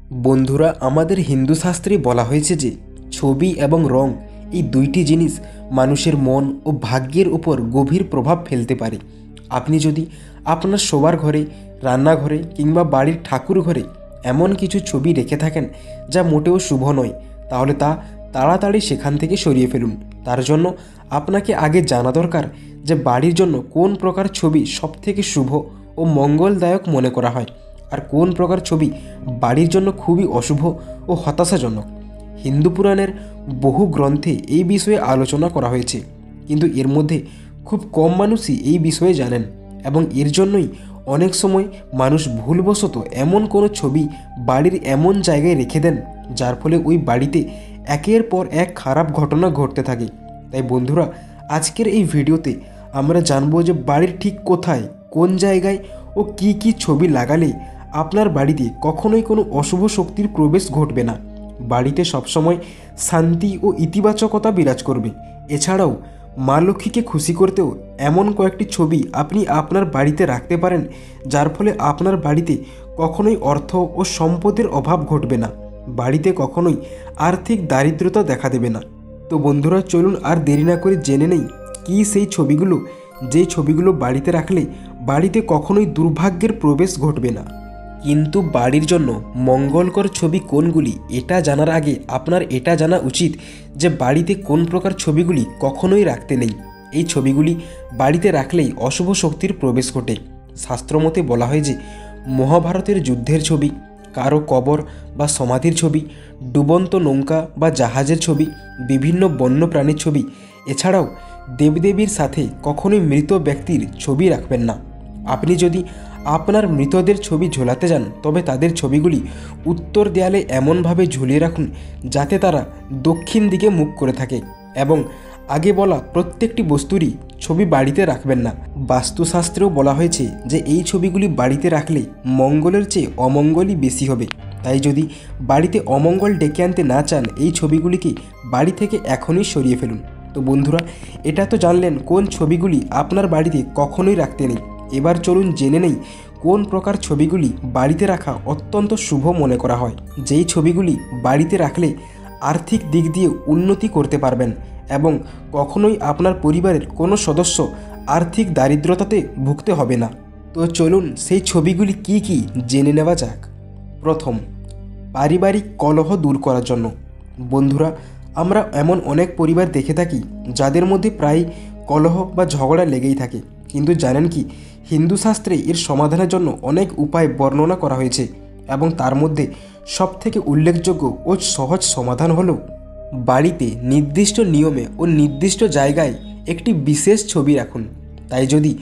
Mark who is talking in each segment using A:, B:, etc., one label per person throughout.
A: বন্ধুরা, আমাদের হিন্দু শাস্ত্রে বলা হয়েছে যে ছবি এবং রং এই দুইটি জিনিস মানুষের মন ও ভাগ্যের উপর গভীর প্রভাব ফেলতে পারে। আপনি যদি আপনার শোবার ঘরে, রান্নাঘরে কিংবা বাড়ির ঠাকুর ঘরে এমন কিছু ছবি রেখে থাকেন যা মোটেও শুভ নয়, তাহলে তা তাড়াতাড়ি সেখান থেকে সরিয়ে ফেলুন। তার জন্য আপনাকে আগে জানা দরকার যে বাড়ির জন্য কোন প্রকার ছবি সবথেকে শুভ ও মঙ্গলদায়ক মনে করা হয়, আর কোন প্রকার ছবি বাড়ির জন্য খুবই অশুভ ও হতাশাজনক। হিন্দু পুরাণের বহু গ্রন্থে এই বিষয়ে আলোচনা করা হয়েছে, কিন্তু এর মধ্যে খুব কম মানুষই এই বিষয়ে জানেন, এবং এর জন্যই অনেক সময় মানুষ ভুলবশত এমন কোনো ছবি বাড়ির এমন জায়গায় রেখে দেন যার ফলে ওই বাড়িতে একের পর এক খারাপ ঘটনা ঘটতে থাকে। তাই বন্ধুরা, আজকের এই ভিডিওতে আমরা জানবো যে বাড়ির ঠিক কোথায়, কোন জায়গায় ও কি কি ছবি লাগালে আপনার বাড়িতে কখনোই কোনো অশুভ শক্তির প্রবেশ ঘটবে না, বাড়িতে সবসময় শান্তি ও ইতিবাচকতা বিরাজ করবে। এছাড়াও মা লক্ষ্মীকে খুশি করতেও এমন কয়েকটি ছবি আপনি আপনার বাড়িতে রাখতে পারেন যার ফলে আপনার বাড়িতে কখনোই অর্থ ও সম্পদের অভাব ঘটবে না, বাড়িতে কখনোই আর্থিক দারিদ্রতা দেখা দেবে না। তো বন্ধুরা, চলুন আর দেরি না করে জেনে নেই কী সেই ছবিগুলো, যে ছবিগুলো বাড়িতে রাখলে বাড়িতে কখনোই দুর্ভাগ্যের প্রবেশ ঘটবে না। কিন্তু বাড়ির জন্য মঙ্গলকর ছবি কোনগুলি, এটা জানার আগে আপনার এটা জানা উচিত যে বাড়িতে কোন প্রকার ছবিগুলি কখনোই রাখতে নেই। এই ছবিগুলি বাড়িতে রাখলেই অশুভ শক্তির প্রবেশ ঘটে। শাস্ত্রমতে বলা হয় যে মহাভারতের যুদ্ধের ছবি, কারো কবর বা সমাধির ছবি, ডুবন্ত নৌকা বা জাহাজের ছবি, বিভিন্ন বন্য প্রাণীর ছবি, এছাড়াও দেবদেবীর সাথে কখনোই মৃত ব্যক্তির ছবি রাখবেন না। আপনি যদি আপনার মৃতদের ছবি ঝোলাতে যান, তবে তাদের ছবিগুলি উত্তর দেয়ালে এমনভাবে ঝুলিয়ে রাখুন যাতে তারা দক্ষিণ দিকে মুখ করে থাকে, এবং আগে বলা প্রত্যেকটি বস্তুরই ছবি বাড়িতে রাখবেন না। বাস্তুশাস্ত্রেও বলা হয়েছে যে এই ছবিগুলি বাড়িতে রাখলে মঙ্গলের চেয়ে অমঙ্গলই বেশি হবে। তাই যদি বাড়িতে অমঙ্গল ডেকে আনতে না চান, এই ছবিগুলিকে বাড়ি থেকে এখনই সরিয়ে ফেলুন। তো বন্ধুরা, এটা তো জানলেন কোন ছবিগুলি আপনার বাড়িতে কখনোই রাখতে নেই। এবার চলুন জেনে নেই কোন প্রকার ছবিগুলি বাড়িতে রাখা অত্যন্ত শুভ মনে করা হয়, যেই ছবিগুলি বাড়িতে রাখলে আর্থিক দিক দিয়ে উন্নতি করতে পারবেন এবং কখনোই আপনার পরিবারের কোনো সদস্য আর্থিক দারিদ্রতাতে ভুগতে হবে না। তো চলুন সেই ছবিগুলি কি কি জেনে নেওয়া যাক। প্রথম, পারিবারিক কলহ দূর করার জন্য। বন্ধুরা, আমরা এমন অনেক পরিবার দেখে থাকি যাদের মধ্যে প্রায় কলহ বা ঝগড়া লেগেই থাকে, কিন্তু জানেন কি, হিন্দু শাস্ত্রে এর সমাধানের জন্য অনেক উপায় বর্ণনা করা হয়েছে, এবং তার মধ্যে সবথেকে উল্লেখযোগ্য ও সহজ সমাধান হলো বাড়িতে নির্দিষ্ট নিয়মে ও নির্দিষ্ট জায়গায় একটি বিশেষ ছবি রাখুন। তাই যদি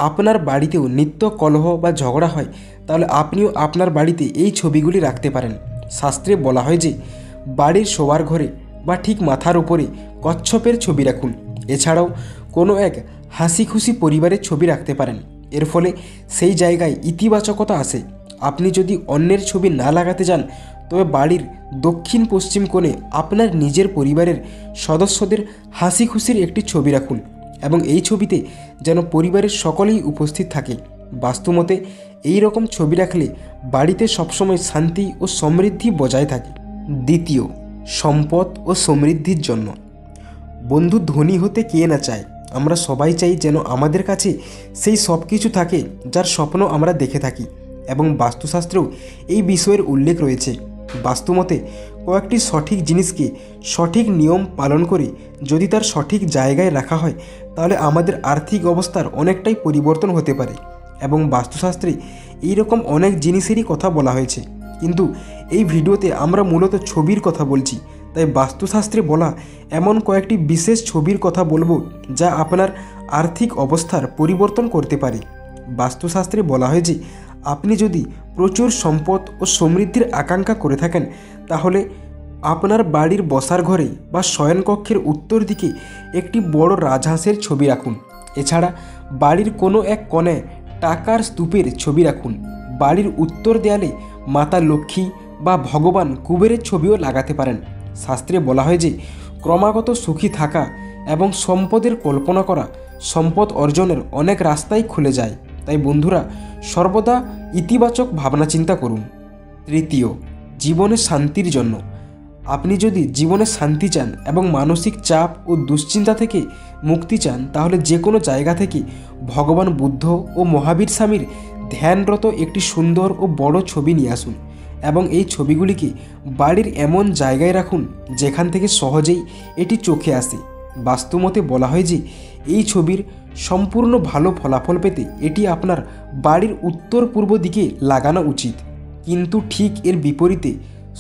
A: আপনার বাড়িতেও নিত্য কলহ বা ঝগড়া হয়, তাহলে আপনিও আপনার বাড়িতে এই ছবিগুলি রাখতে পারেন। শাস্ত্রে বলা হয় যে বাড়ির শোয়ার ঘরে বা ঠিক মাথার উপরে কচ্ছপের ছবি রাখুন। এছাড়াও কোনো এক হাসি খুশি পরিবারের ছবি রাখতে পারেন, এর ফলে সেই জায়গায় ইতিবাচকতা আসে। আপনি যদি অন্যের ছবি না লাগাতে যান, তবে বাড়ির দক্ষিণ পশ্চিম কোণে আপনার নিজের পরিবারের সদস্যদের হাসি খুশির একটি ছবি রাখুন, এবং এই ছবিতে যেন পরিবারের সকলেই উপস্থিত থাকে। বাস্তুমতে এই রকম ছবি রাখলে বাড়িতে সবসময় শান্তি ও সমৃদ্ধি বজায় থাকে। দ্বিতীয়, সম্পদ ও সমৃদ্ধির জন্য। বন্ধু, ধনী হতে কে না চায়? আমরা সবাই চাই যেন আমাদের কাছে সেই সব কিছু থাকে যার স্বপ্ন আমরা দেখে থাকি, এবং বাস্তুশাস্ত্রেও এই বিষয়ের উল্লেখ রয়েছে। বাস্তুমতে কয়েকটি সঠিক জিনিসকে সঠিক নিয়ম পালন করে যদি তার সঠিক জায়গায় রাখা হয়, তাহলে আমাদের আর্থিক অবস্থার অনেকটাই পরিবর্তন হতে পারে। এবং বাস্তুশাস্ত্রে এইরকম অনেক জিনিসেরই কথা বলা হয়েছে, কিন্তু এই ভিডিওতে আমরা মূলত ছবির কথা বলছি। তাই বাস্তুশাস্ত্রে বলা এমন কয়েকটি বিশেষ ছবির কথা বলবো যা আপনার আর্থিক অবস্থার পরিবর্তন করতে পারে। বাস্তুশাস্ত্রে বলা হয় যে আপনি যদি প্রচুর সম্পদ ও সমৃদ্ধির আকাঙ্ক্ষা করে থাকেন, তাহলে আপনার বাড়ির বসার ঘরে বা শয়নকক্ষের উত্তর দিকে একটি বড় রাজহাঁসের ছবি রাখুন। এছাড়া বাড়ির কোনো এক কোণে টাকার স্তূপের ছবি রাখুন। বাড়ির উত্তর দেয়ালে মাতা লক্ষ্মী বা ভগবান কুবেরের ছবিও লাগাতে পারেন। শাস্ত্রে বলা হয় যে ক্রমাগত সুখী থাকা এবং সম্পদের কল্পনা করা সম্পদ অর্জনের অনেক রাস্তাই খুলে যায়। তাই বন্ধুরা, সর্বদা ইতিবাচক ভাবনা চিন্তা করুন। তৃতীয়, জীবনে শান্তির জন্য। আপনি যদি জীবনে শান্তি চান এবং মানসিক চাপ ও দুশ্চিন্তা থেকে মুক্তি চান, তাহলে যে কোনো জায়গা থেকে ভগবান বুদ্ধ ও মহাবীর স্বামীর ধ্যানরত একটি সুন্দর ও বড় ছবি নিয়ে আসুন এবং এই ছবিগুলিকে বাড়ির এমন জায়গায় রাখুন যেখান থেকে সহজেই এটি চোখে আসে। বাস্তুমতে বলা হয় যে এই ছবির সম্পূর্ণ ভালো ফলাফল পেতে এটি আপনার বাড়ির উত্তর পূর্ব দিকে লাগানো উচিত। কিন্তু ঠিক এর বিপরীতে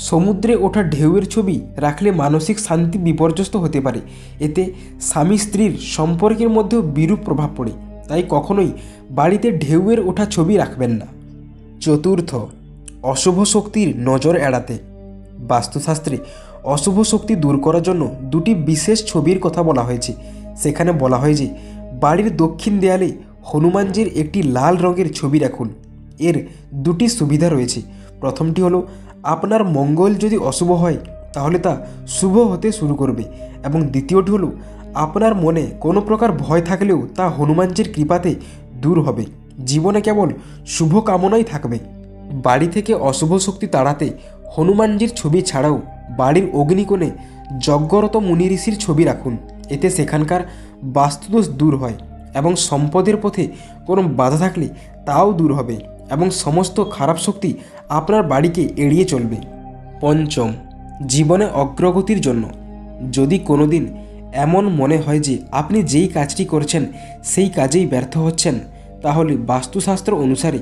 A: সমুদ্রে ওঠা ঢেউয়ের ছবি রাখলে মানসিক শান্তি বিপর্যস্ত হতে পারে। এতে স্বামী স্ত্রীর সম্পর্কের মধ্যেও বিরূপ প্রভাব পড়ে। তাই কখনোই বাড়িতে ঢেউয়ের ওঠা ছবি রাখবেন না। চতুর্থ, অশুভ শক্তির নজর এড়াতে। বাস্তুশাস্ত্রে অশুভ শক্তি দূর করার জন্য দুটি বিশেষ ছবির কথা বলা হয়েছে। সেখানে বলা হয় যে বাড়ির দক্ষিণ দেয়ালে হনুমানজির একটি লাল রঙের ছবি রাখুন। এর দুটি সুবিধা রয়েছে। প্রথমটি হলো, আপনার মঙ্গল যদি অশুভ হয় তাহলে তা শুভ হতে শুরু করবে, এবং দ্বিতীয়টি হলো, আপনার মনে কোনো প্রকার ভয় থাকলেও তা হনুমানজির কৃপাতে দূর হবে। জীবনে কেবল শুভ কামনাই থাকবে। বাড়ি থেকে অশুভ শক্তি তাড়াতে হনুমানজির ছবি ছাড়াও বাড়ির অগ্নিকোণে যজ্ঞরত মুনি ঋষির ছবি রাখুন। এতে সেখানকার বাস্তুদোষ দূর হয় এবং সম্পদের পথে কোনো বাধা থাকলে তাও দূর হবে এবং সমস্ত খারাপ শক্তি আপনার বাড়িকে এড়িয়ে চলবে। পঞ্চম, জীবনে অগ্রগতির জন্য। যদি কোনো দিন এমন মনে হয় যে আপনি যেই কাজটি করছেন সেই কাজেই ব্যর্থ হচ্ছেন, তাহলে বাস্তুশাস্ত্র অনুসারে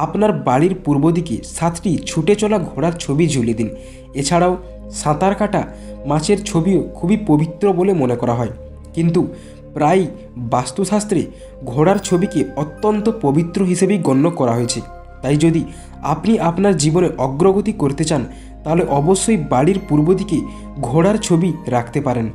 A: আপনার বাড়ির পূর্ব দিকে 7টি ছুটে চলা ঘোড়ার ছবি ঝুলিয়ে দিন। এছাড়াও সাঁতার কাটা মাছের ছবিও খুবই পবিত্র বলে মনে করা হয়, কিন্তু প্রায় বাস্তুশাস্ত্রে ঘোড়ার ছবিকে অত্যন্ত পবিত্র হিসেবেই গণ্য করা হয়েছে। তাই যদি আপনি আপনার জীবনে অগ্রগতি করতে চান, তাহলে অবশ্যই বাড়ির পূর্ব দিকে ঘোড়ার ছবি রাখতে পারেন।